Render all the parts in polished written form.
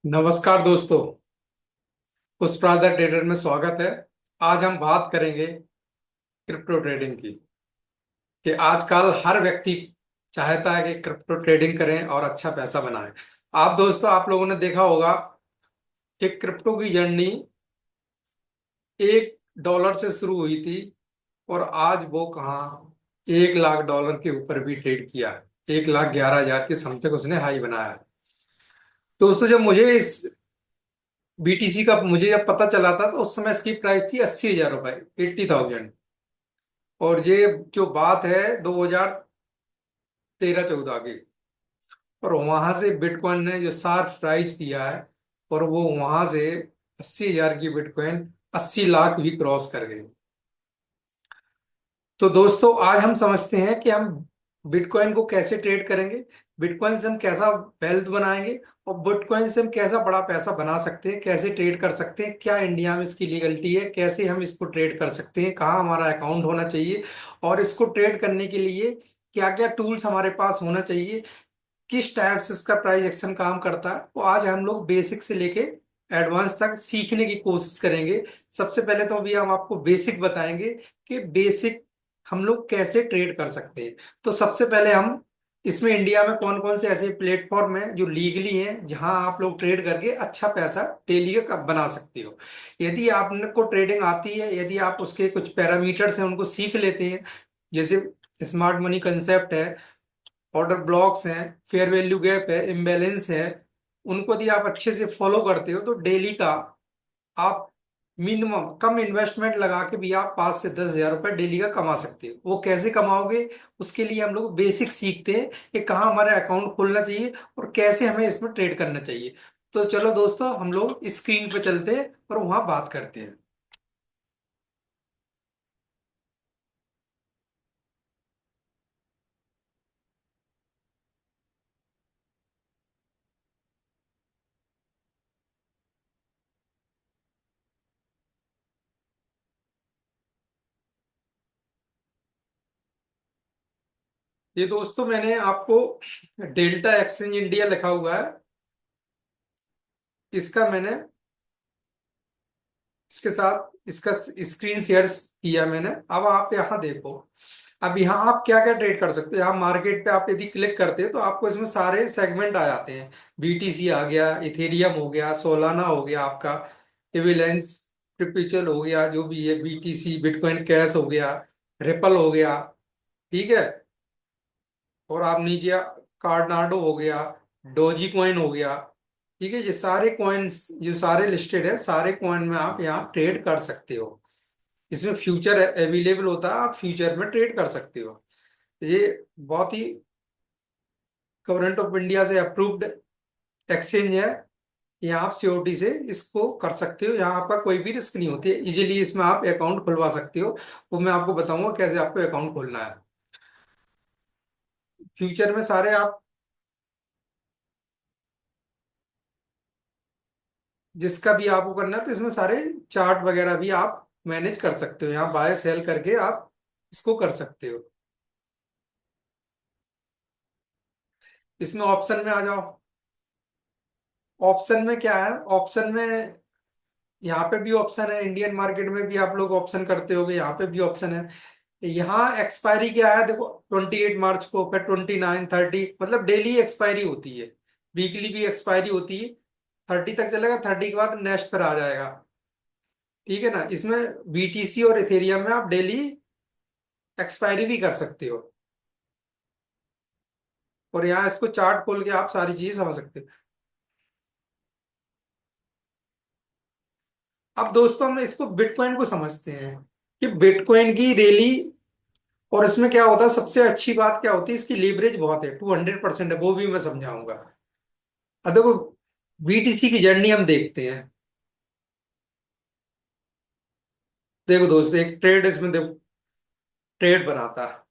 नमस्कार दोस्तों। पुष्पराज ट्रेडर में स्वागत है। आज हम बात करेंगे क्रिप्टो ट्रेडिंग की। कि आजकल हर व्यक्ति चाहता है कि क्रिप्टो ट्रेडिंग करें और अच्छा पैसा बनाएं। आप दोस्तों, आप लोगों ने देखा होगा कि क्रिप्टो की जर्नी $1 से शुरू हुई थी और आज वो कहाँ $1 लाख के ऊपर भी ट्रेड किया है। 1,11,000 के समथिंग उसने हाई बनाया है। दोस्तों, जब मुझे इस बीटीसी का मुझे जब पता चला था तो उस समय इसकी प्राइस थी $80,000, 80,000। और ये जो बात है 2013-14 की। और वहां से बिटकॉइन ने जो शार्प राइज किया है, और वो वहां से 80,000 की बिटकॉइन 80 लाख भी क्रॉस कर गई। तो दोस्तों, आज हम समझते हैं कि हम बिटकॉइन को कैसे ट्रेड करेंगे, बिटकॉइन से हम कैसा वेल्थ बनाएंगे, और बिटकॉइन से हम कैसा बड़ा पैसा बना सकते हैं, कैसे ट्रेड कर सकते हैं, क्या इंडिया में इसकी लीगलिटी है, कैसे हम इसको ट्रेड कर सकते हैं, कहाँ हमारा अकाउंट होना चाहिए, और इसको ट्रेड करने के लिए क्या क्या टूल्स हमारे पास होना चाहिए, किस टाइप से इसका प्राइस एक्शन काम करता है। वो आज हम लोग बेसिक से लेके एडवांस तक सीखने की कोशिश करेंगे। सबसे पहले तो अभी हम आपको बेसिक बताएंगे कि बेसिक हम लोग कैसे ट्रेड कर सकते हैं। तो सबसे पहले हम इसमें इंडिया में कौन कौन से ऐसे प्लेटफॉर्म हैं जो लीगली हैं, जहां आप लोग ट्रेड करके अच्छा पैसा डेली का बना सकते हो। यदि आपको ट्रेडिंग आती है, यदि आप उसके कुछ पैरामीटर्स हैं उनको सीख लेते हैं, जैसे स्मार्ट मनी कंसेप्ट है, ऑर्डर ब्लॉक्स हैं, फेयर वैल्यू गैप है, इम्बैलेंस है, उनको यदि आप अच्छे से फॉलो करते हो तो डेली का आप मिनिमम कम इन्वेस्टमेंट लगा के भी आप 5 से 10 हजार रुपए डेली का कमा सकते हो। वो कैसे कमाओगे, उसके लिए हम लोग बेसिक सीखते हैं कि कहाँ हमारे अकाउंट खोलना चाहिए और कैसे हमें इसमें ट्रेड करना चाहिए। तो चलो दोस्तों, हम लोग स्क्रीन पे चलते हैं और वहां बात करते हैं। ये दोस्तों, मैंने आपको डेल्टा एक्सचेंज इंडिया लिखा हुआ है, इसका मैंने इसके साथ इसका स्क्रीन शेयर किया मैंने। अब आप यहाँ देखो। अब यहाँ आप क्या क्या ट्रेड कर सकते हो। यहाँ मार्केट पे आप यदि क्लिक करते हो तो आपको इसमें सारे सेगमेंट आ जाते हैं। बीटीसी आ गया, इथेरियम हो गया, सोलाना हो गया आपका, एविलेंस perpetual हो गया, जो भी है बीटीसी, बिटकॉइन कैश हो गया, रिपल हो गया। ठीक है। और आप नीचे कार्डाडो हो गया, डोजी कॉइन हो गया। ठीक है। ये सारे कॉइन्स जो सारे लिस्टेड है, सारे कॉइन में आप यहाँ ट्रेड कर सकते हो। इसमें फ्यूचर अवेलेबल होता है, आप फ्यूचर में ट्रेड कर सकते हो। ये बहुत ही गवर्नमेंट ऑफ इंडिया से अप्रूव्ड एक्सचेंज है। यहाँ आप सीओटी से इसको कर सकते हो, यहाँ आपका कोई भी रिस्क नहीं होती है। इजीली इसमें आप अकाउंट खुलवा सकते हो। वो मैं आपको बताऊंगा कैसे आपको अकाउंट खोलना है। फ्यूचर में सारे आप जिसका भी आपको करना है तो इसमें सारे चार्ट वगैरह भी आप मैनेज कर सकते हो। यहाँ बाय सेल करके आप इसको कर सकते हो। इसमें ऑप्शन में आ जाओ। ऑप्शन में क्या है, ऑप्शन में यहाँ पे भी ऑप्शन है, इंडियन मार्केट में भी आप लोग ऑप्शन करते होगे, यहाँ पे भी ऑप्शन है। यहाँ एक्सपायरी क्या है देखो, 28 मार्च को, फिर 29, 30, मतलब डेली एक्सपायरी होती है। वीकली भी एक्सपायरी होती है। 30 तक चलेगा, 30 के बाद नेक्स्ट पर आ जाएगा। ठीक है ना। इसमें बीटीसी और इथेरियम में आप डेली एक्सपायरी भी कर सकते हो। और यहाँ इसको चार्ट खोल के आप सारी चीजें समझ सकते हो। अब दोस्तों, हम इसको बिटकॉइन को समझते हैं कि बिटकॉइन की रैली, और इसमें क्या होता है, सबसे अच्छी बात क्या होती है, इसकी लीवरेज बहुत है, 200% है, वो भी मैं समझाऊंगा। अब देखो, बीटीसी की जर्नी हम देखते हैं। देखो दोस्तों, एक ट्रेड इसमें देखो, ट्रेड बनाता है,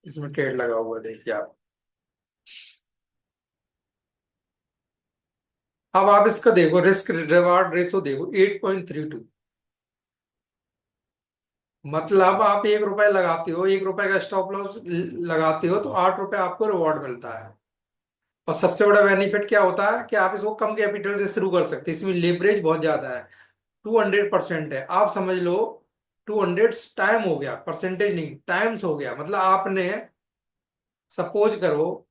इसमें ट्रेड लगा हुआ है, देखिए आप। अब आप इसका देखो, रिस्क रिवार्ड रेशो देखो, 8.32। मतलब आप ₹1 लगाते हो, ₹1 का स्टॉप लॉस लगाते हो तो ₹8 आपको रिवॉर्ड मिलता है। और सबसे बड़ा बेनिफिट क्या होता है कि आप इसको कम कैपिटल से शुरू कर सकते हैं, इसमें लेवरेज बहुत ज्यादा है। 200% है, आप समझ लो। 200 टाइम हो गया, परसेंटेज नहीं, टाइम्स हो गया। मतलब आपने, सपोज करो,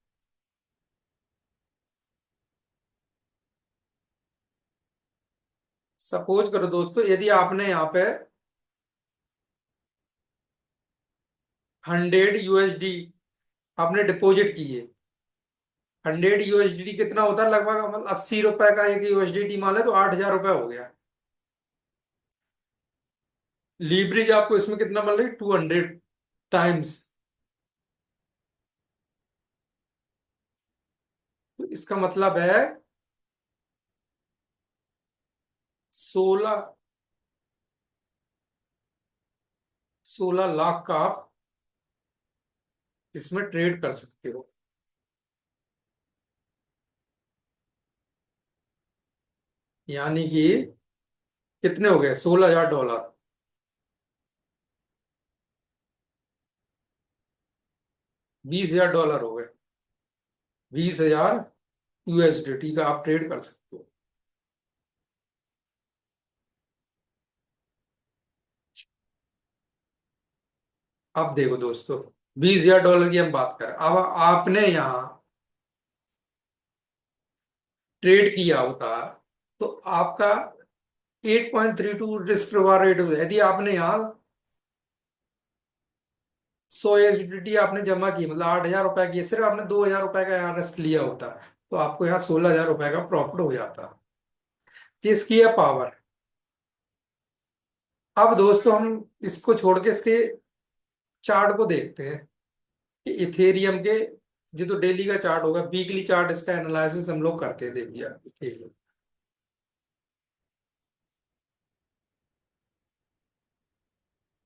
सपोज करो दोस्तों, यदि आपने यहाँ पे 100 USD आपने डिपॉजिट किए। 100 USD कितना होता है लगभग, मतलब 80 रुपए का एक USDT मान ले तो 8,000 रुपये हो गया। लीवरेज आपको इसमें कितना मिल रही, 200 टाइम्स। तो इसका मतलब है 16 16 लाख का आप इसमें ट्रेड कर सकते हो। यानी कि कितने हो गए, $16,000, $20,000 हो गए। 20,000 USDT का आप ट्रेड कर सकते हो। अब देखो दोस्तों, $20,000 की हम बात करें, अब आपने यहाँ ट्रेड किया होता तो आपका 8.32 रिस्क रिवार्ड रेट हो। यदि आपने यहाँ 100 USDT आपने जमा की, मतलब 8,000 रुपए की, सिर्फ आपने 2,000 रुपए का यहाँ रिस्क लिया होता तो आपको यहाँ 16,000 रुपए का प्रॉफिट हो जाता। जिसकी है पावर। अब दोस्तों हम इसको छोड़ के इसके चार्ट को देखते हैं कि इथेरियम के, जो तो डेली का चार्ट होगा, वीकली चार्ट, इसका एनालिसिस हम लोग करते हैं। देखिए आप इथेरियम,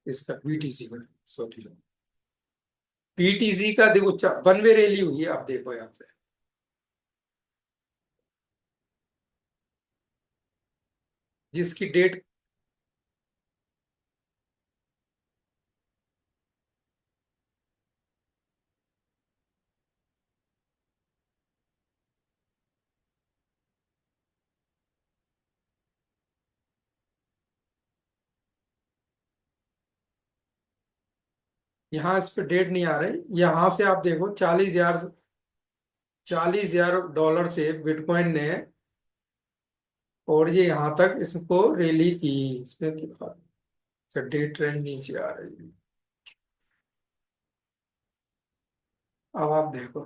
इसका बीटीसी का, सॉरी, बीटीसी का देखो, वन वे रैली हुई है, आप देखो यहाँ से। जिसकी डेट, यहाँ इस पे डेट नहीं आ रही, यहाँ से आप देखो 40,000 $40,000 से बिटकॉइन ने, और ये यहाँ तक इसको रैली की। इसमें डेट रेंज नीचे आ रही है। अब आप देखो,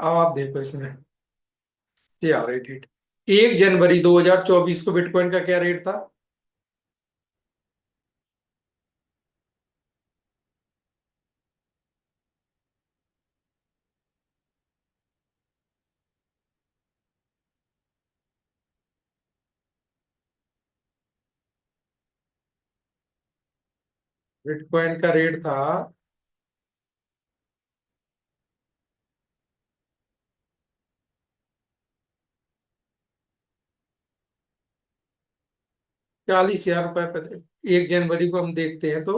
अब आप देखो इसमें ये आ रही डेट, 1 जनवरी 2024 को बिटकॉइन का क्या रेट था। बिटकॉइन का रेट था 40,000 रुपए पे थे। 1 जनवरी को हम देखते हैं तो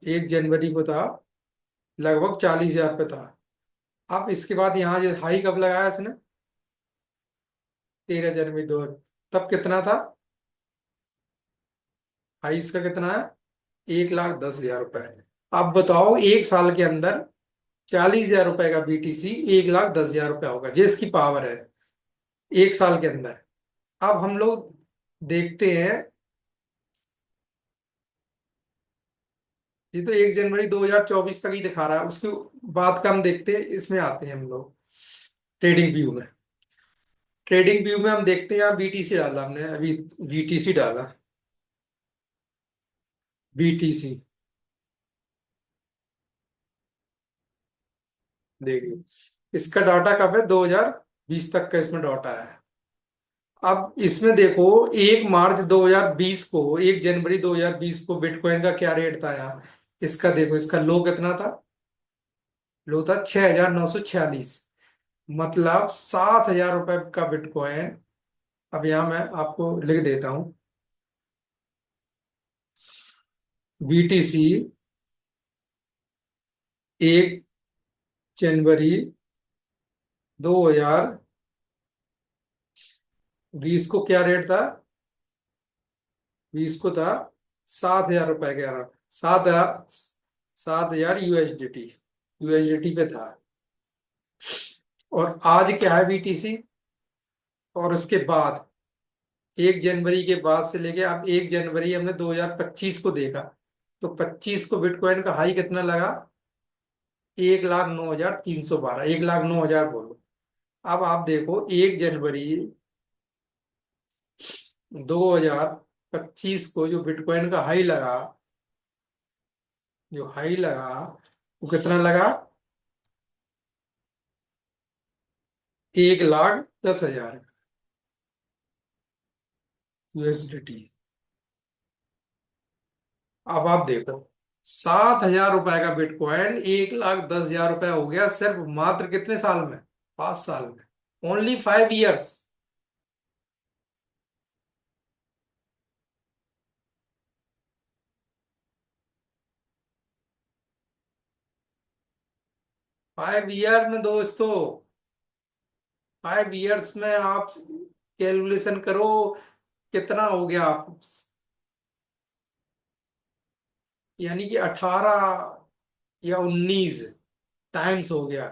1 जनवरी को था, लगभग 40,000 पे था। अब इसके बाद यहाँ जो हाई कब लगाया इसने, 13 जनवरी 2, तब कितना था, हाई इसका कितना है, 1,10,000 रुपए। अब बताओ, एक साल के अंदर 40,000 रुपए का बीटीसी 1,10,000 रुपया होगा, जो इसकी पावर है, एक साल के अंदर। अब हम लोग देखते हैं, ये तो 1 जनवरी 2024 तक ही दिखा रहा है, उसके बाद का हम देखते हैं, इसमें आते हैं हम लोग ट्रेडिंग व्यू में। ट्रेडिंग व्यू में हम देखते हैं, यहाँ बीटीसी डाला हमने अभी, बीटीसी डाला, बीटीसी, देखिए इसका डाटा कब है, 2020 तक का इसमें डाटा है। अब इसमें देखो, 1 मार्च 2020 को, 1 जनवरी 2020 को बिटकॉइन का क्या रेट था यहाँ। इसका देखो, इसका लो कितना था, लो था 6,946। मतलब 7,000 रुपए का बिटकॉइन। अब यहाँ मैं आपको लिख देता हूँ, बीटीसी एक जनवरी 2020 को क्या रेट था? 20 को था 7,000 रुपए के अराउंड। 7,000, 7,000 USDT, यूएसडीटी पे था। और आज क्या है बीटीसी? और उसके बाद 1 जनवरी के बाद से लेके अब 1 जनवरी हमने 2025 को देखा, तो 25 को बिटकॉइन का हाई कितना लगा? 1,09,312, 1,09,000 बोलो। अब आप देखो 1 जनवरी 2025 को जो बिटकॉइन का हाई लगा, जो हाई लगा वो कितना लगा? 1,10,000 USDT। अब आप देखो 7,000 रुपए का बिटकॉइन 1,10,000 रुपए हो गया सिर्फ मात्र कितने साल में? 5 साल में। Only 5 years। 5 year में दोस्तों, 5 years में आप कैलकुलेशन करो कितना हो गया आप, यानी कि 18 या 19 टाइम्स हो गया।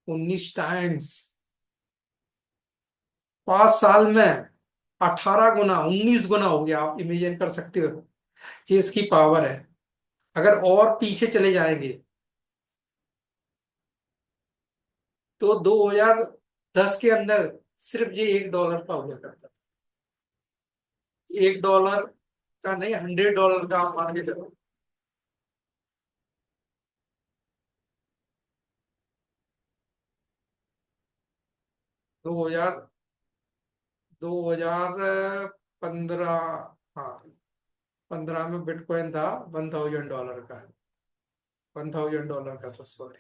19 टाइम्स 5 साल में, 18 गुना, 19 गुना हो गया। आप इमेजिन कर सकते हो, ये इसकी पावर है। अगर और पीछे चले जाएंगे तो 2010 के अंदर सिर्फ ये $1 का हुआ करता था। $1 का नहीं, $100 का आप मान के चलो। 2000, 2015, हाँ, 15 में बिटकॉइन था $1,000 का। $1,000 का था, सॉरी,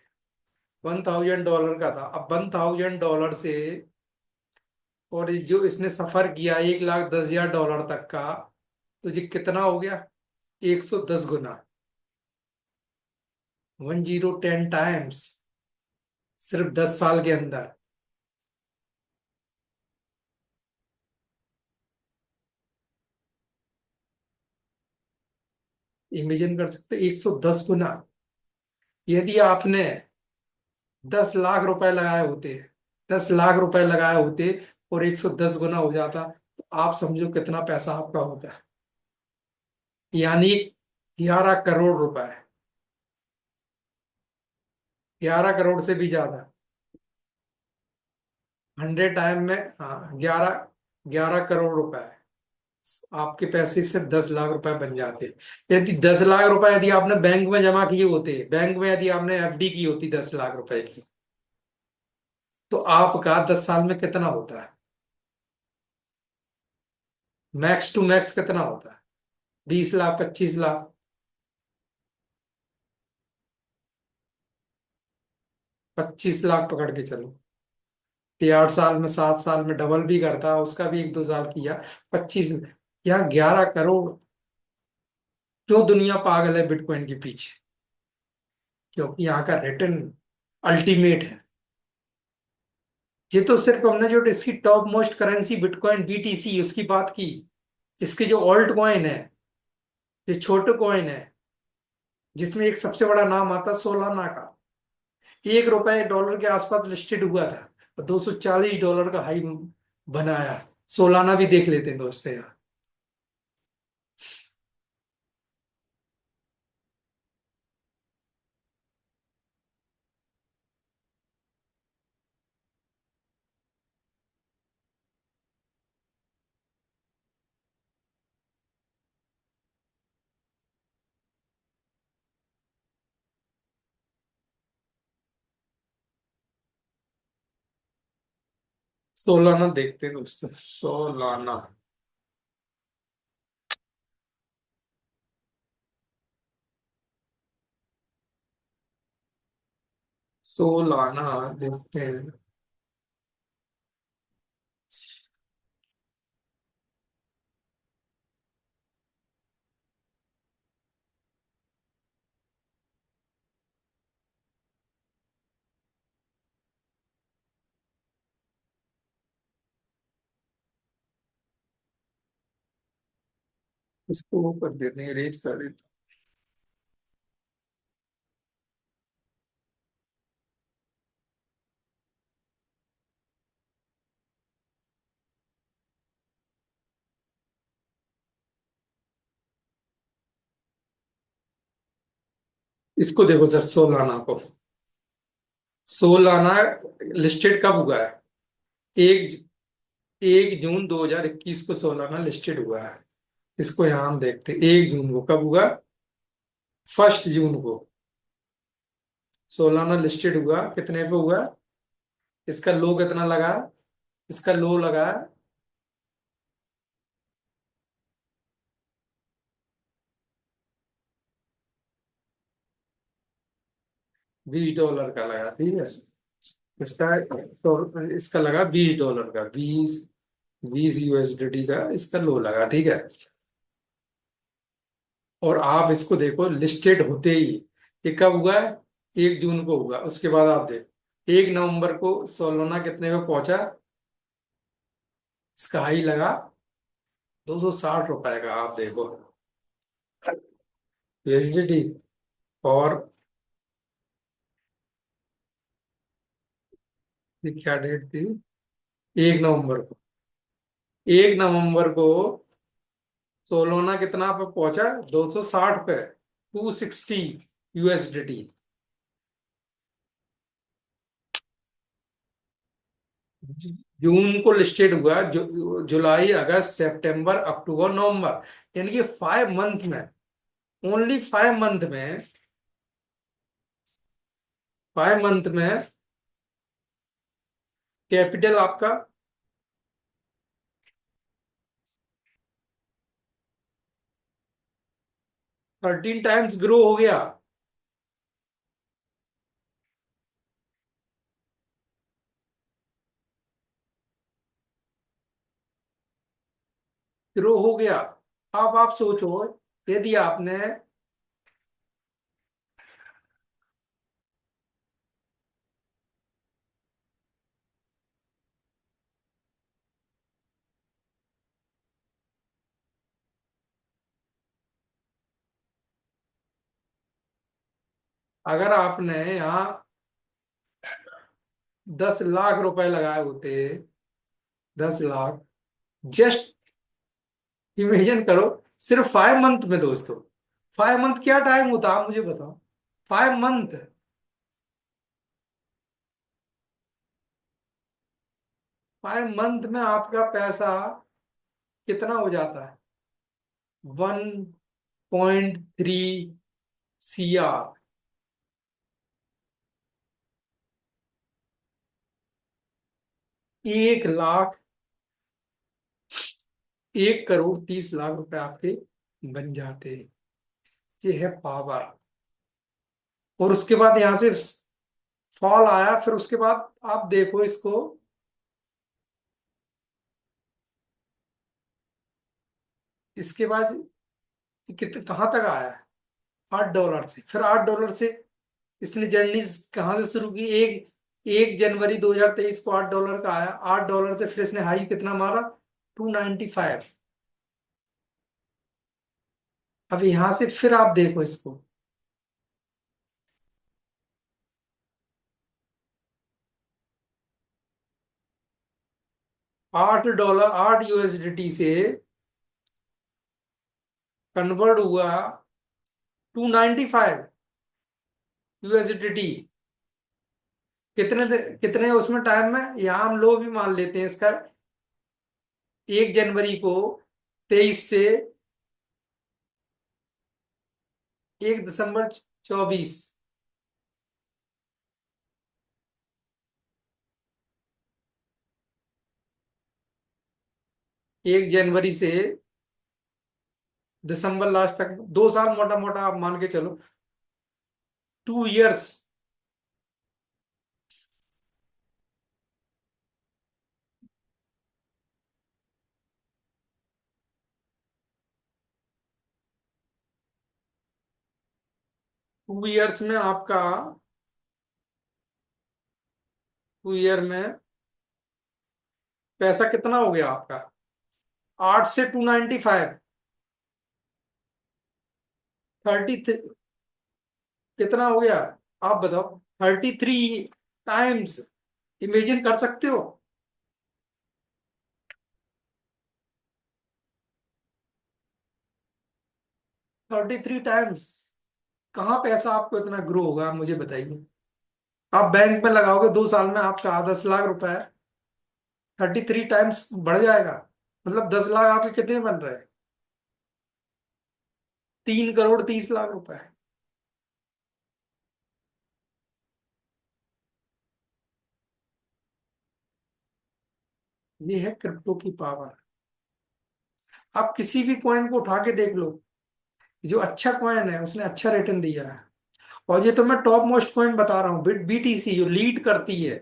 $1,000 का था। अब $1,000 से, और ये जो इसने सफर किया 1,10,000 तक का, तो ये कितना हो गया? 110 गुना, 1010 टाइम्स, सिर्फ 10 साल के अंदर। इमेजिन कर सकते 110 गुना। यदि आपने 10 लाख रुपए लगाए होते, 10 लाख रुपए लगाए होते और 110 गुना हो जाता, तो आप समझो कितना पैसा आपका होता। यानी 11 करोड़ रुपए, 11 करोड़ से भी ज्यादा। 100 टाइम में, हाँ, 11 11 करोड़ रुपए आपके पैसे सिर्फ 10 लाख रुपए बन जाते। यदि 10 लाख रुपए यदि आपने बैंक में जमा किए होते, बैंक में यदि आपने एफडी की होती 10 लाख रुपए की, तो आपका 10 साल में कितना होता है? मैक्स टू मैक्स कितना होता है? 20 लाख, 25 लाख। 25 लाख पकड़ के चलो, ये 8 साल में, 7 साल में डबल भी करता, उसका भी 1 2 साल किया। 25, यहाँ 11 करोड़। क्यों दुनिया पागल है बिटकॉइन के पीछे? क्योंकि यहाँ का रिटर्न अल्टीमेट है। ये तो सिर्फ हमने जो इसकी top most currency bitcoin BTC उसकी बात की। इसके जो ऑल्ट कॉइन है, ये छोटे कॉइन है, जिसमें एक सबसे बड़ा नाम आता है सोलाना का। $1 के आसपास लिस्टेड हुआ था और $240 का हाई बनाया। सोलाना भी देख लेते हैं दोस्तों यहाँ। सोलाना देखते हैं दोस्तों, सोलाना। सोलाना देखते हैं। इसको वो कर देते हैं, रेज कर देते हैं। इसको देखो सर, सोलाना को, सोलाना लिस्टेड कब हुआ है? एक 1 जून 2021 को सोलाना लिस्टेड हुआ है। इसको यहाँ हम देखते हैं, 1 जून को कब हुआ? 1 जून को सोलाना लिस्टेड हुआ, कितने पे हुआ? इसका लो कितना लगा? इसका लो लगा $20 का लगा, ठीक है। इसका तो इसका लगा $20 का, 20 USDT का इसका लो लगा, ठीक है। और आप इसको देखो, लिस्टेड होते ही ये कब हुआ है? 1 जून को हुआ। उसके बाद आप देखो 1 नवंबर को सोलोना कितने पे पहुंचा? इसका हाई लगा $260 का, आप देखो USDT। और ये क्या डेट थी? 1 नवंबर को, 1 नवंबर को सोलोना कितना पे पहुंचा? 260 पे, 260 USDT। जून को लिस्टेड हुआ, जुलाई अगस्त सितंबर अक्टूबर नवंबर, यानी कि 5 मंथ में, ओनली 5 मंथ में, 5 मंथ में कैपिटल आपका 13 टाइम्स ग्रो हो गया। ग्रो हो गया। अब आप सोचो, यदि आपने, अगर आपने यहाँ 10 लाख रुपए लगाए होते, 10 लाख, जस्ट इमेजिन करो, सिर्फ 5 मंथ में दोस्तों। 5 मंथ क्या टाइम होता है, आप मुझे बताओ। 5 मंथ, 5 मंथ में आपका पैसा कितना हो जाता है? 1.3 CR। 1 लाख, 1 करोड़ 30 लाख रुपए आपके बन जाते हैं। ये है पावर। और उसके बाद यहां से फॉल आया, फिर उसके बाद आप देखो इसको, इसके बाद कितने कहाँ तक आया है? $8 से, फिर $8 से इसने जर्नी कहाँ से शुरू की? एक 1 जनवरी 2023 को $8 का आया, $8 से फिर इसने हाई कितना मारा? 295। अब यहां से फिर आप देखो इसको, $8, 8 USDT से कन्वर्ट हुआ 295 USDT। कितने उसमें टाइम में, यहाँ हम लो भी मान लेते हैं इसका, 1 जनवरी को 23 से 1 दिसंबर 24, 1 जनवरी से दिसंबर लास्ट तक, 2 साल मोटा मोटा आप मान के चलो, 2 इयर्स। 2 इयर्स में आपका, 2 ईयर में पैसा कितना हो गया आपका? 8 से 295, थर्टी, कितना हो गया आप बताओ? 33 टाइम्स। इमेजिन कर सकते हो? 33 टाइम्स। कहाँ पैसा आपको इतना ग्रो होगा, आप मुझे बताइए। आप बैंक में लगाओगे 2 साल में आपका 10 लाख रुपए है, 33 टाइम्स बढ़ जाएगा। मतलब 10 लाख आपके कितने बन रहे हैं? 3 करोड़ 30 लाख रुपए। ये है क्रिप्टो की पावर। आप किसी भी कॉइन को उठा के देख लो, जो अच्छा कॉइन है उसने अच्छा रिटर्न दिया है। और ये तो मैं टॉप मोस्ट कॉइन बता रहा हूँ, बीटीसी जो लीड करती है,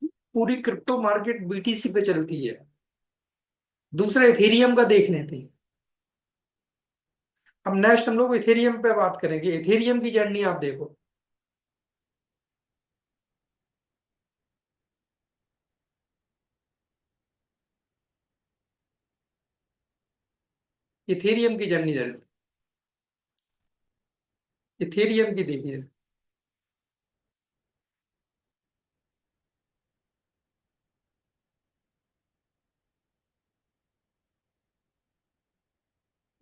पूरी क्रिप्टो मार्केट बीटीसी पे चलती है। दूसरा इथेरियम का देख लेते हैं। अब नेक्स्ट हम लोग इथेरियम पे बात करेंगे। इथेरियम की जर्नी आप देखो। इथेरियम की जर्नी जर्नी इथेरियम की देखिए।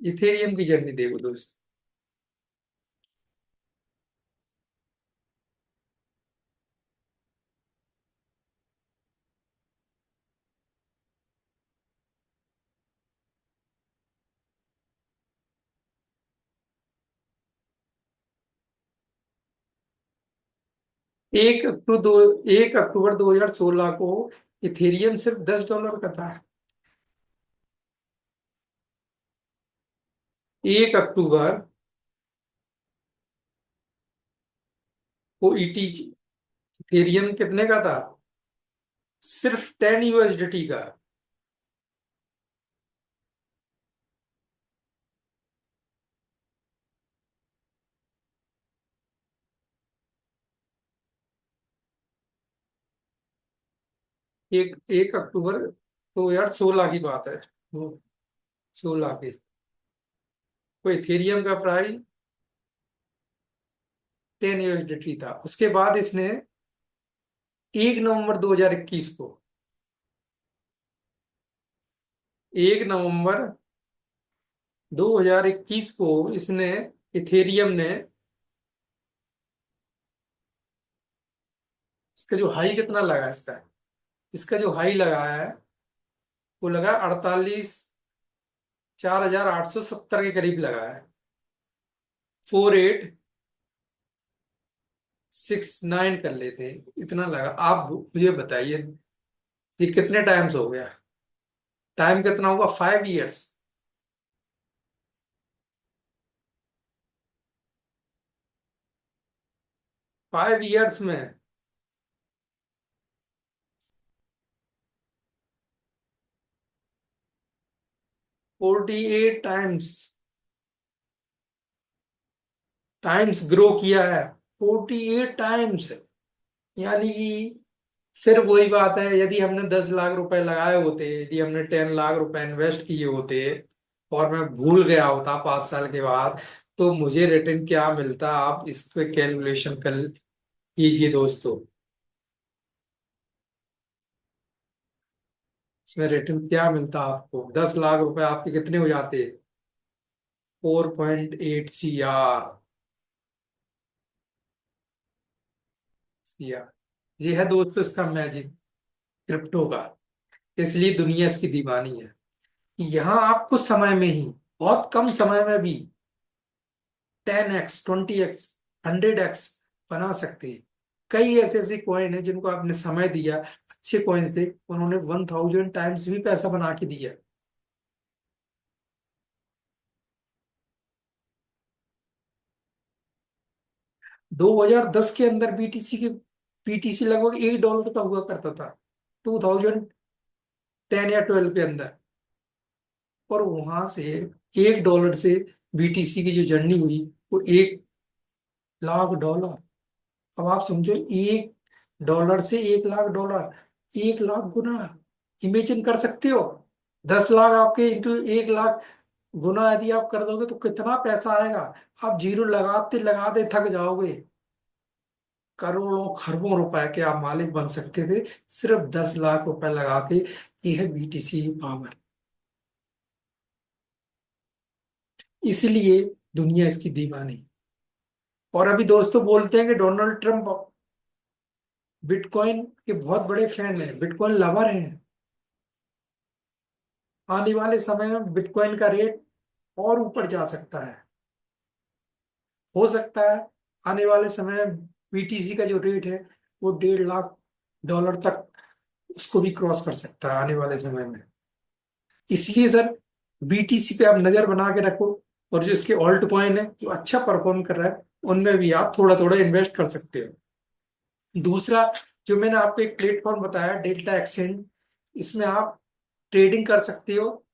इथेरियम की जर्नी देखो दोस्त। एक अक्टूबर दो 1 अक्टूबर 2016 को इथेरियम सिर्फ $10 का था। 1 अक्टूबर को इथेरियम कितने का था? सिर्फ 10 USDT का। एक 1 अक्टूबर 2016 की बात है वो, 16 की। वो इथेरियम का प्राइस 10 USDT था। उसके बाद इसने 1 नवंबर 2021 को, 1 नवंबर 2021 को इसने, इथेरियम ने, इसका जो हाई कितना लगा इसका, इसका जो हाई लगाया है वो लगा 48,04,870 के करीब लगा है। 4869 कर लेते हैं, इतना लगा। आप मुझे बताइए ये कितने टाइम्स हो गया? टाइम कितना होगा? 5 इयर्स। 5 इयर्स में 48 टाइम्स टाइम्स ग्रो किया है। 48 टाइम्स। यानी कि फिर वही बात है, यदि हमने 10 लाख रुपए लगाए होते, यदि हमने 10 लाख रुपए इन्वेस्ट किए होते और मैं भूल गया होता 5 साल के बाद, तो मुझे रिटर्न क्या मिलता? आप इस पे कैलकुलेशन कर कीजिए दोस्तों। इसमें रिटर्न क्या मिलता आपको? 10 लाख रुपए आपके कितने हो जाते? 4.8 CR। ये है दोस्तों इसका मैजिक, क्रिप्टो का। इसलिए दुनिया इसकी दीवानी है। यहाँ आप कुछ समय में ही, बहुत कम समय में भी 10x 20x 100x बना सकते हैं। कई ऐसे ऐसे कॉइन है जिनको आपने समय दिया, अच्छे कॉइन्स थे, उन्होंने 1000 टाइम्स भी पैसा बना के दिया। 2010 के अंदर बीटीसी लगभग $1 का हुआ करता था, 2010 या 12 के अंदर। और वहां से $1 से बीटीसी की जो जर्नी हुई, वो $1 लाख। अब आप समझो, $1 से $1 लाख, 1 लाख गुना। इमेजिन कर सकते हो? 10 लाख आपके इंटू 1 लाख, गुना यदि आप कर दोगे तो कितना पैसा आएगा। आप जीरो लगाते लगाते थक जाओगे। करोड़ों खरबों रुपए के आप मालिक बन सकते थे, सिर्फ 10 लाख रुपए लगा के। ये है बीटीसी पावर। इसलिए दुनिया इसकी दीवानी। और अभी दोस्तों बोलते हैं कि डोनाल्ड ट्रंप बिटकॉइन के बहुत बड़े फैन हैं, बिटकॉइन लवर हैं। आने वाले समय में बिटकॉइन का रेट और ऊपर जा सकता है। हो सकता है आने वाले समय में बीटीसी का जो रेट है वो 1.5 लाख डॉलर तक उसको भी क्रॉस कर सकता है आने वाले समय में। इसलिए सर बीटीसी पे आप नजर बना के रखो। और जो इसके ऑल्ट कॉइन है जो अच्छा परफॉर्म कर रहा है उनमें भी आप थोड़ा थोड़ा इन्वेस्ट कर सकते हो। दूसरा, जो मैंने आपको एक प्लेटफॉर्म बताया डेल्टा एक्सचेंज, इसमें आप ट्रेडिंग कर सकते हो।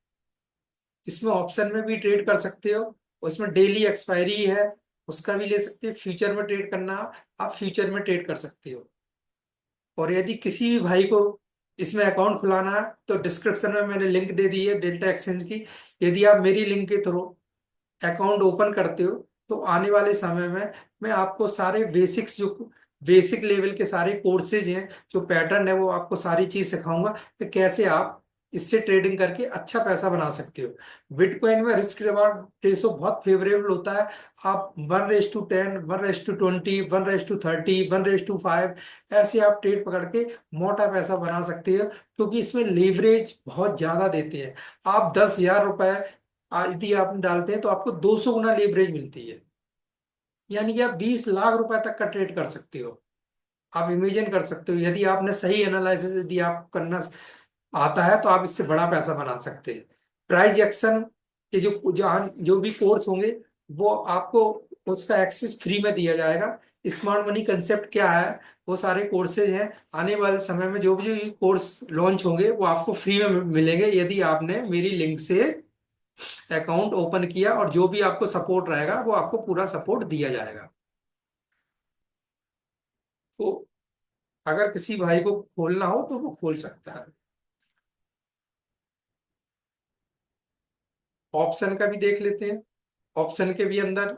इसमें ऑप्शन में भी ट्रेड कर सकते हो। उसमें डेली एक्सपायरी है, उसका भी ले सकते हो। फ्यूचर में ट्रेड करना, आप फ्यूचर में ट्रेड कर सकते हो। और यदि किसी भी भाई को इसमें अकाउंट खुलाना है तो डिस्क्रिप्शन में मैंने लिंक दे दी है डेल्टा एक्सचेंज की। यदि आप मेरी लिंक के थ्रू अकाउंट ओपन करते हो तो आने वाले समय में मैं आपको सारे बेसिक्स, जो बेसिक लेवल के सारे कोर्सेज हैं, जो पैटर्न है, वो आपको सारी चीज सिखाऊंगा कि कैसे आप इससे ट्रेडिंग करके अच्छा पैसा बना सकते हो। बिटकॉइन में रिस्क रिवार्ड रेशो बहुत फेवरेबल होता है। आप 1:10, 1:20, 1:30, 1:5 ऐसे आप ट्रेड पकड़ के मोटा पैसा बना सकते हो, क्योंकि इसमें लेवरेज बहुत ज्यादा देते हैं। आप 10,000 रुपए यदि आप डालते हैं तो आपको 200 गुना लीवरेज मिलती है। यानी कि आप 20 लाख रुपए तक का ट्रेड कर सकते हो। आप इमेजिन कर सकते हो, यदि आपने सही एनालिसिस यदि आप करना आता है तो आप इससे बड़ा पैसा बना सकते हैं। प्राइज एक्शन के जो भी कोर्स होंगे वो आपको उसका एक्सेस फ्री में दिया जाएगा। स्मार्ट मनी कंसेप्ट क्या है, वो सारे कोर्सेज हैं। आने वाले समय में जो भी कोर्स लॉन्च होंगे वो आपको फ्री में मिलेंगे यदि आपने मेरी लिंक से अकाउंट ओपन किया। और जो भी आपको सपोर्ट रहेगा वो आपको पूरा सपोर्ट दिया जाएगा। तो अगर किसी भाई को खोलना हो तो वो खोल सकता है। ऑप्शन का भी देख लेते हैं। ऑप्शन के भी अंदर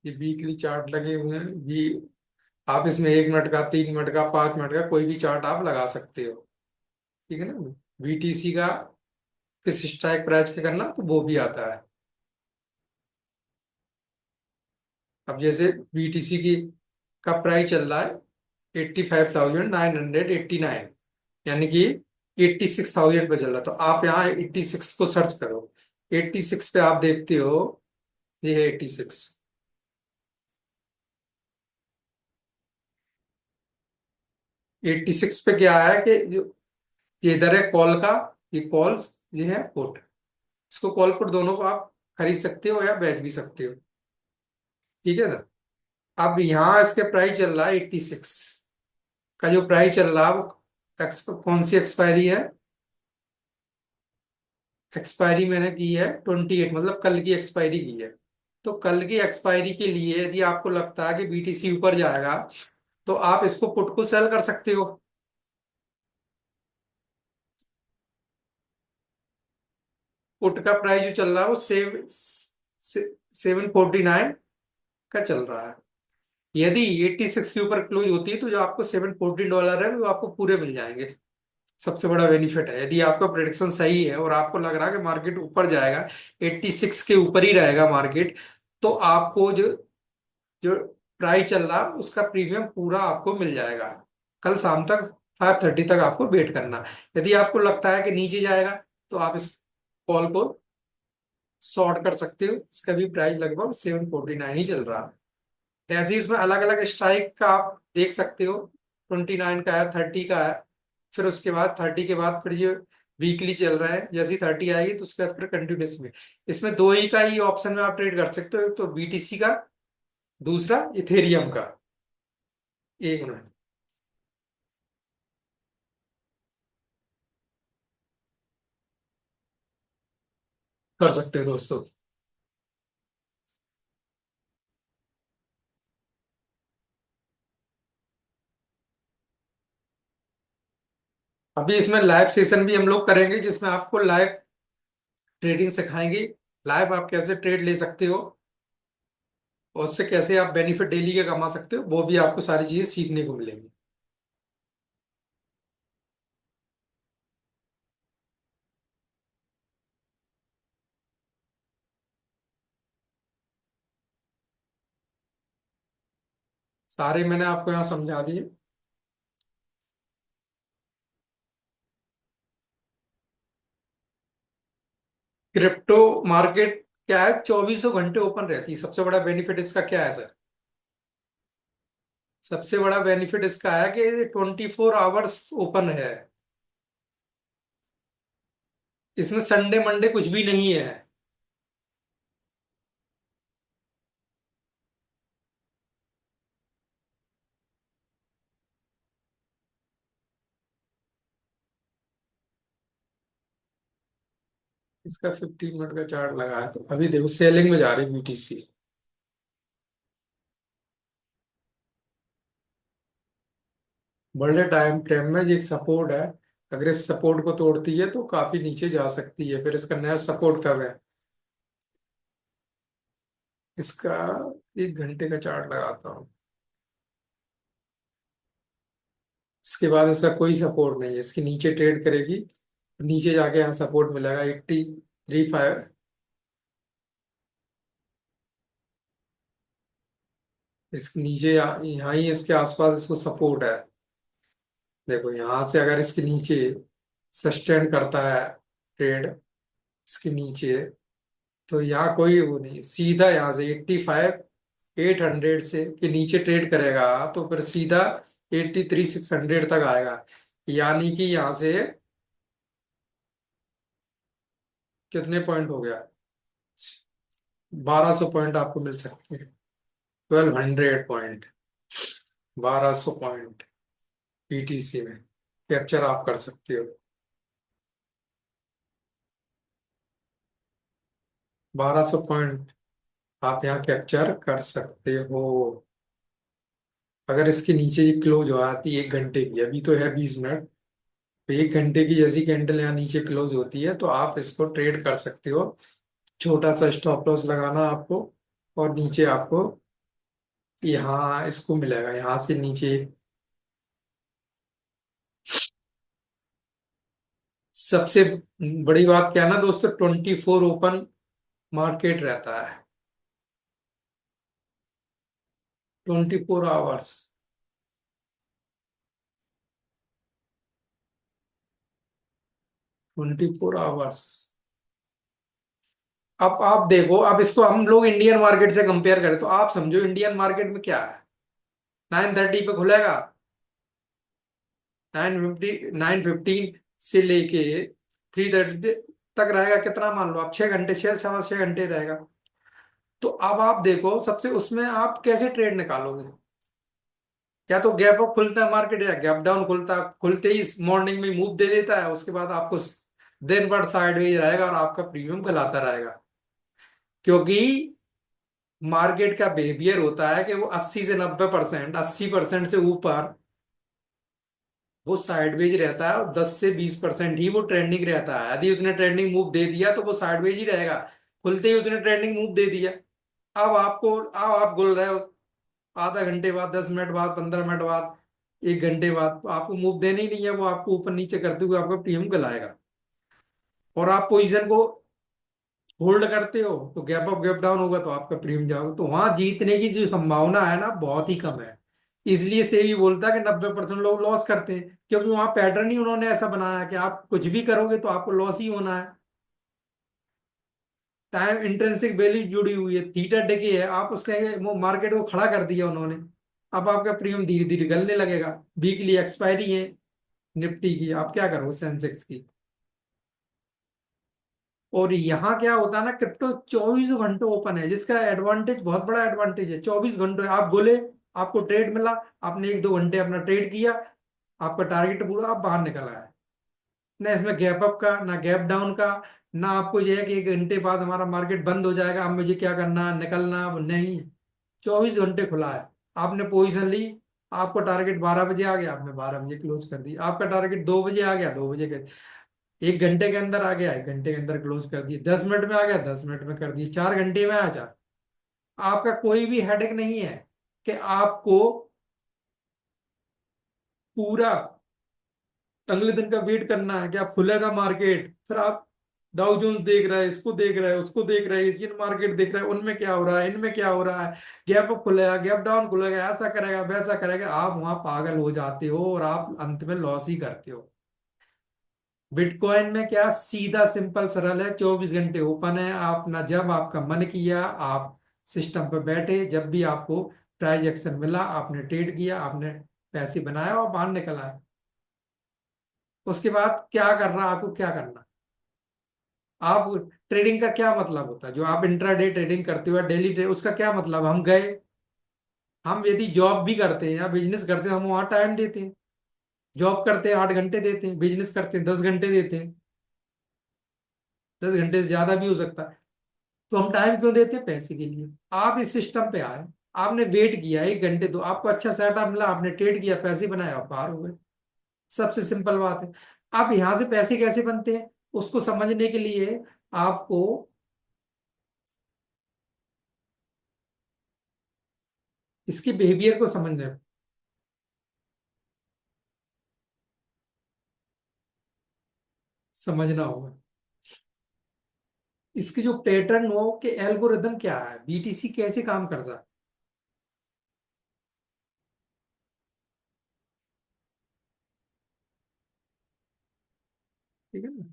ये वीकली चार्ट लगे हुए हैं भी। आप इसमें 1 मिनट का, 3 मिनट का, 5 मिनट का कोई भी चार्ट आप लगा सकते हो। ठीक है ना। बीटीसी का किस स्ट्राइक प्राइस पे करना तो वो भी आता है। अब जैसे बीटीसी की का प्राइस चल रहा है 85,989, यानी कि 86,000 पे चल रहा है। तो आप यहाँ 86 को सर्च करो। 86 पे आप देखते हो, ये है 86। 86 पे क्या है कि जो ये इधर है कॉल का, ये कॉल्स ये है पुट। इसको कॉल पुट दोनों को आप खरीद सकते हो या बेच भी सकते हो। ठीक है ना। अब यहाँ इसके प्राइस चल रहा है 86 का। जो प्राइस चल रहा है वो कौन सी एक्सपायरी है। एक्सपायरी मैंने की है 28, मतलब कल की एक्सपायरी की है। तो कल की एक्सपायरी के लिए यदि आपको लगता है कि बीटीसी ऊपर जाएगा तो आप इसको पुट को सेल कर सकते हो। पुट का प्राइस जो चल रहा है वो 749 का चल रहा है। यदि 86 के ऊपर क्लोज होती है तो जो आपको $740 है वो आपको पूरे मिल जाएंगे। सबसे बड़ा बेनिफिट है यदि आपका प्रेडिक्शन सही है और आपको लग रहा है कि मार्केट ऊपर जाएगा, 86 के ऊपर ही रहेगा मार्केट, तो आपको जो जो प्राइस चल रहा है उसका प्रीमियम पूरा आपको मिल जाएगा। कल शाम तक 5:30 तक आपको वेट करना। यदि आपको लगता है कि नीचे जाएगा तो आप इस कॉल को शॉर्ट कर सकते हो। इसका भी प्राइस लगभग 749 ही चल रहा है। ऐसे ही इसमें अलग अलग स्ट्राइक का आप देख सकते हो। 29 का है, 30 का है। फिर उसके बाद 30 के बाद फिर ये वीकली चल रहा है। जैसी 30 आएगी तो उसके बाद फिर कंटिन्यूस में इसमें दो ही का ही ऑप्शन में आप ट्रेड कर सकते हो, एक तो बीटीसी का, दूसरा इथेरियम का। 1 मिनट। कर सकते हो दोस्तों। अभी इसमें लाइव सेशन भी हम लोग करेंगे, जिसमें आपको लाइव ट्रेडिंग सिखाएंगे। लाइव आप कैसे ट्रेड ले सकते हो, और उससे कैसे आप बेनिफिट डेली के कमा सकते हो, वो भी आपको सारी चीजें सीखने को मिलेंगी। सारे मैंने आपको यहाँ समझा दिए। क्रिप्टो मार्केट क्या है, 2400 घंटे ओपन रहती है। सबसे बड़ा बेनिफिट इसका क्या है सर? सबसे बड़ा बेनिफिट इसका है कि 24 आवर्स ओपन है। इसमें संडे मंडे कुछ भी नहीं है। इसका 15 मिनट का चार्ट लगा है, तो अभी देखो सेलिंग में जा रही BTC। बड़े टाइम फ्रेम में ये एक सपोर्ट है। अगर इस सपोर्ट को तोड़ती है तो काफी नीचे जा सकती है। फिर इसका नया सपोर्ट कब है? इसका 1 घंटे का चार्ट लगाता हूँ। इसके बाद इसका कोई सपोर्ट नहीं है, इसके नीचे ट्रेड करेगी। नीचे जाके यहाँ सपोर्ट मिलेगा 83.5। इसके नीचे यहाँ ही इसके आसपास इसको सपोर्ट है। देखो यहाँ से अगर इसके नीचे सस्टेन करता है ट्रेड, इसके नीचे, तो यहाँ कोई वो नहीं, सीधा यहाँ से 85,800 से के नीचे ट्रेड करेगा, तो फिर सीधा 83,600 तक आएगा। यानी कि यहाँ से कितने पॉइंट हो गया? 1200 पॉइंट आपको मिल सकते हैं। 1200 पॉइंट, 1200 पॉइंट BTC में कैप्चर आप कर सकते हो। 1200 पॉइंट आप यहाँ कैप्चर कर सकते हो। अगर इसके नीचे ये क्लोज हो आती है 1 घंटे की, अभी तो है 20 मिनट, तो 1 घंटे की जैसी कैंडल यहाँ नीचे क्लोज होती है, तो आप इसको ट्रेड कर सकते हो। छोटा सा स्टॉप लॉस लगाना आपको, और नीचे आपको यहाँ इसको मिलेगा, यहाँ से नीचे। सबसे बड़ी बात क्या है ना दोस्तों, 24 ओपन मार्केट रहता है। 24 आवर्स। 24 आवर्स। अब आप देखो, अब इसको हम लोग इंडियन मार्केट से कंपेयर करें, तो आप समझो इंडियन मार्केट में क्या है। 9:30 पे खुलेगा, 9:15 से लेके 3:30 तक रहेगा। कितना मान लो आप, 6 घंटे, 6 सवा 6 घंटे रहेगा। तो अब आप देखो, सबसे उसमें आप कैसे ट्रेड निकालोगे? या तो गैप अप खुलता है मार्केट, या गैप डाउन खुलता है, खुलते ही मॉर्निंग में मूव दे देता है, उसके बाद आपको दिन भर साइडवेज रहेगा और आपका प्रीमियम गलाता रहेगा। क्योंकि मार्केट का बिहेवियर होता है कि वो 80 से 90%, 80% से ऊपर वो साइडवेज रहता है, और 10 से 20% ही वो ट्रेंडिंग रहता है। यदि उसने ट्रेंडिंग मूव दे दिया तो वो साइडवेज ही रहेगा। खुलते ही उसने ट्रेंडिंग मूव दे दिया, अब आप बोल रहे हो आधा घंटे बाद, 10 मिनट बाद, 15 मिनट बाद, 1 घंटे बाद, तो आपको मूव देना ही नहीं है। वो आपको ऊपर नीचे करते हुए आपका प्रीमियम गलाएगा। और आप पोजीशन को होल्ड करते हो, तो गैप अप गैप डाउन होगा तो आपका प्रीमियम जाओगे, तो वहां जीतने की जो संभावना है ना, बहुत ही कम है। इसलिए से भी बोलता है कि 90% लोग लॉस करते हैं, क्योंकि वहां पैटर्न ही उन्होंने ऐसा बनाया कि आप कुछ भी करोगे तो आपको लॉस ही होना है। टाइम इंट्रिंसिक वैल्यू जुड़ी हुई है, थीटा डिके है, आप उसके वो मार्केट को खड़ा कर दिया उन्होंने। अब आपका प्रीमियम धीरे धीरे गलने लगेगा। वीकली एक्सपायरी है निफ्टी की, आप क्या करोगे सेंसेक्स की? और यहाँ क्या होता है ना, क्रिप्टो 24 घंटे ओपन है, जिसका एडवांटेज, बहुत बड़ा एडवांटेज है। 24 घंटे आप बोले, आपको ट्रेड मिला, आपने 1 2 घंटे अपना ट्रेड किया, आपका टारगेट पूरा, आप बाहर निकल आए। ना इसमें गैप अप का, ना गैप डाउन का, ना आपको ये है कि 1 घंटे बाद हमारा मार्केट बंद हो जाएगा, अब मुझे क्या करना है, निकलना, अब नहीं। 24 घंटे खुला है। आपने पोजीशन ली, आपको टारगेट 12 बजे आ गया, आपने 12 बजे क्लोज कर दी। आपका टारगेट 2 बजे आ गया, 2 बजे कर। 1 घंटे के अंदर आ गया, 1 घंटे के अंदर क्लोज कर दिए। 10 मिनट में आ गया, 10 मिनट में कर दिए। 4 घंटे में आ जा। आपका कोई भी हेडेक नहीं है कि आपको पूरा अगले दिन का वेट करना है कि आप खुलेगा मार्केट, फिर आप डाउ जोन्स देख रहे हैं, इसको देख रहे हैं, उसको देख रहे हैं, एशियन मार्केट देख रहे हैं, उनमें क्या हो रहा है, इनमें क्या हो रहा है, गैप अप खुलेगा, गैप डाउन खुलेगा, ऐसा करेगा, वैसा करेगा। आप वहां पागल हो जाते हो और आप अंत में लॉस ही करते हो। बिटकॉइन में क्या, सीधा सिंपल सरल है, 24 घंटे ओपन है। आप ना, जब आपका मन किया आप सिस्टम पर बैठे, जब भी आपको प्राइस एक्शन मिला आपने ट्रेड किया, आपने पैसे बनाया और बाहर निकल आए। उसके बाद क्या करना, आपको क्या करना। आप, ट्रेडिंग का क्या मतलब होता है, जो आप इंट्राडे ट्रेडिंग करते हो, डेली ट्रेड, उसका क्या मतलब, हम गए, हम यदि जॉब भी करते हैं या बिजनेस करते हैं, हम वहां टाइम देते हैं। जॉब करते हैं 8 घंटे देते हैं, बिजनेस करते हैं 10 घंटे देते हैं, 10 घंटे से ज्यादा भी हो सकता है। तो हम टाइम क्यों देते हैं, पैसे के लिए। आप इस सिस्टम पे आए, आपने वेट किया 1 घंटे, तो आपको अच्छा सेटअप मिला, आपने ट्रेड किया, पैसे बनाए, आप बाहर हो गए। सबसे सिंपल बात है। अब यहां से पैसे कैसे बनते हैं, उसको समझने के लिए आपको इसके बिहेवियर को समझना होगा। इसकी जो पैटर्न हो कि एल्गोरिदम क्या है, बीटीसी कैसे काम करता है। ठीक है ना।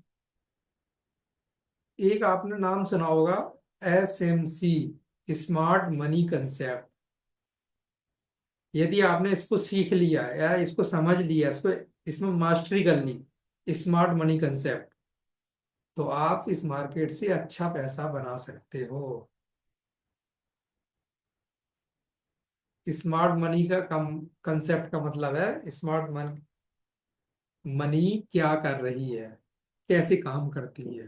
एक आपने नाम सुना होगा, SMC, स्मार्ट मनी कंसेप्ट। यदि आपने इसको सीख लिया या इसको समझ लिया, इसको इसमें मास्टरी कर ली, स्मार्ट मनी कंसेप्ट, तो आप इस मार्केट से अच्छा पैसा बना सकते हो। स्मार्ट मनी का कम कंसेप्ट का मतलब है, स्मार्ट मनी क्या कर रही है, कैसे काम करती है,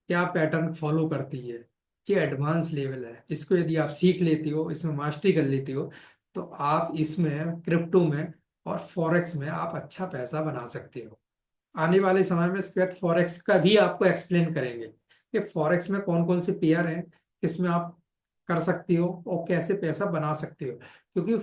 क्या पैटर्न फॉलो करती है। ये एडवांस लेवल है। इसको यदि आप सीख लेते हो, इसमें मास्टरी कर लेते हो, तो आप इसमें क्रिप्टो में और फॉरेक्स में आप अच्छा पैसा बना सकते हो। आने वाले समय में इसके बाद फॉरेक्स का भी आपको एक्सप्लेन करेंगे कि फॉरेक्स में कौन कौन से पेयर हैं, किसमें आप कर सकते हो और कैसे पैसा बना सकते हो। क्योंकि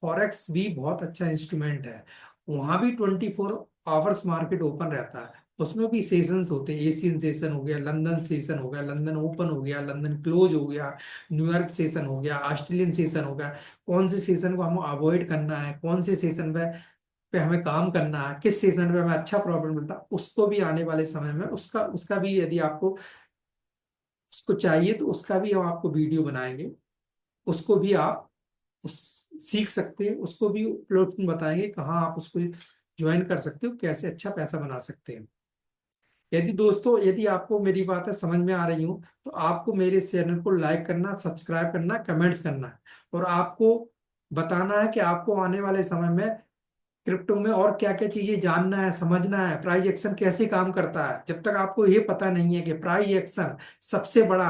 फॉरेक्स भी बहुत अच्छा इंस्ट्रूमेंट है। वहां भी 24 आवर्स मार्केट ओपन रहता है। उसमें भी सेशंस होते हैं, एशियन सेशन हो गया, लंदन सेशन हो गया, लंदन ओपन हो गया, लंदन क्लोज हो गया, न्यूयॉर्क सेशन हो गया, ऑस्ट्रेलियन सेशन हो गया। कौन से सेशन को हमें अवॉइड करना है, कौन से सेशन पे हमें काम करना है, किस सेशन पे हमें अच्छा प्रॉफिट मिलता है, उसको भी आने वाले समय में उसका उसका भी यदि आपको उसको चाहिए तो उसका भी हम आपको वीडियो बनाएंगे। उसको भी आप उस सीख सकते हैं, उसको भी प्लेटफॉर्म बताएंगे कहाँ आप उसको ज्वाइन कर सकते हो, कैसे अच्छा पैसा बना सकते हैं। यदि दोस्तों, यदि आपको मेरी बातें समझ में आ रही हो, तो आपको मेरे चैनल को लाइक करना, सब्सक्राइब करना, कमेंट्स करना है। और आपको बताना है कि आपको आने वाले समय में क्रिप्टो में और क्या क्या चीजें जानना है, समझना है, प्राइस एक्शन कैसे काम करता है। जब तक आपको ये पता नहीं है कि प्राइस एक्शन सबसे बड़ा,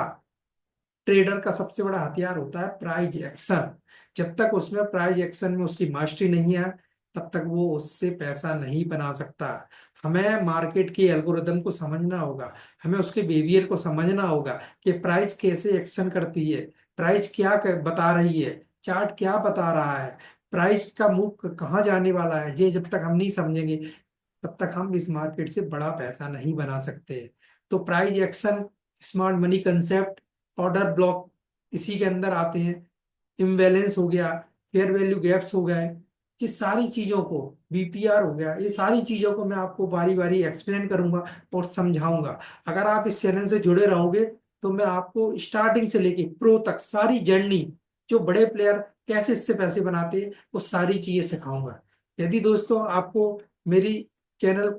ट्रेडर का सबसे बड़ा हथियार होता है प्राइस एक्शन, जब तक उसमें प्राइस एक्शन में उसकी मास्टरी नहीं है, तब तक वो उससे पैसा नहीं बना सकता। हमें मार्केट के एल्गोरिदम को समझना होगा, हमें उसके बिहेवियर को समझना होगा कि प्राइस कैसे एक्शन करती है, प्राइस क्या बता रही है, चार्ट क्या बता रहा है, प्राइस का मूव कहाँ जाने वाला है। ये जब तक हम नहीं समझेंगे, तब तक हम इस मार्केट से बड़ा पैसा नहीं बना सकते। तो price action, smart money concept, order block इसी के अंदर आते हैं। इम्बैलेंस हो गया, फेयर वैल्यू गैप्स हो गए, ये सारी चीजों को, बीपीआर हो गया, ये सारी चीजों को मैं आपको बारी बारी एक्सप्लेन करूंगा और समझाऊंगा। अगर आप इस चैनल से जुड़े रहोगे, तो मैं आपको स्टार्टिंग से लेके प्रो तक सारी जर्नी, जो बड़े प्लेयर कैसे इससे पैसे बनाते हैं, वो सारी चीजें सिखाऊंगा। यदि दोस्तों आपको मेरी चैनल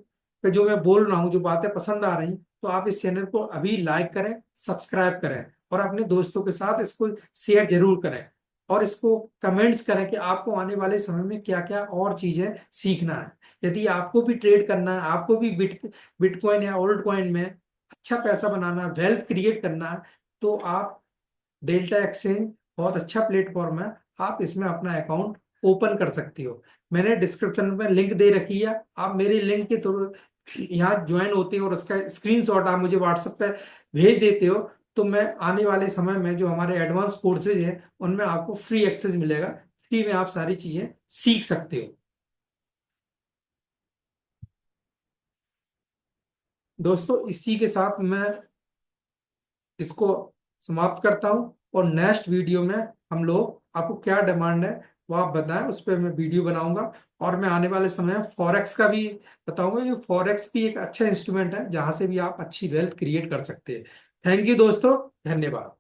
पे जो मैं बोल रहा हूँ, जो बातें पसंद आ रही, तो आप इस चैनल को अभी लाइक करें, सब्सक्राइब करें और अपने दोस्तों के साथ इसको शेयर जरूर करें। और इसको कमेंट्स करें कि आपको आने वाले समय में क्या क्या और चीजें सीखना है। यदि आपको भी ट्रेड करना है, आपको भी बिटकॉइन या ओल्ड कॉइन में अच्छा पैसा बनाना है, वेल्थ क्रिएट करना है, तो आप डेल्टा एक्सचेंज बहुत अच्छा प्लेटफॉर्म है। आप इसमें अपना अकाउंट ओपन कर सकते हो। मैंने डिस्क्रिप्शन में लिंक दे रखी है, आप मेरी लिंक के थ्रू यहाँ ज्वाइन होते हो और उसका स्क्रीनशॉट आप मुझे व्हाट्सएप पे भेज देते हो, तो मैं आने वाले समय में जो हमारे एडवांस कोर्सेज हैं उनमें आपको फ्री एक्सेस मिलेगा। फ्री में आप सारी चीजें सीख सकते हो। दोस्तों इसी के साथ मैं इसको समाप्त करता हूँ, और नेक्स्ट वीडियो में हम लोग, आपको क्या डिमांड है वो आप बताएं, उस पर मैं वीडियो बनाऊंगा। और मैं आने वाले समय में फॉरेक्स का भी बताऊंगा। ये फॉरेक्स भी एक अच्छा इंस्ट्रूमेंट है जहां से भी आप अच्छी वेल्थ क्रिएट कर सकते हैं। थैंक यू दोस्तों, धन्यवाद।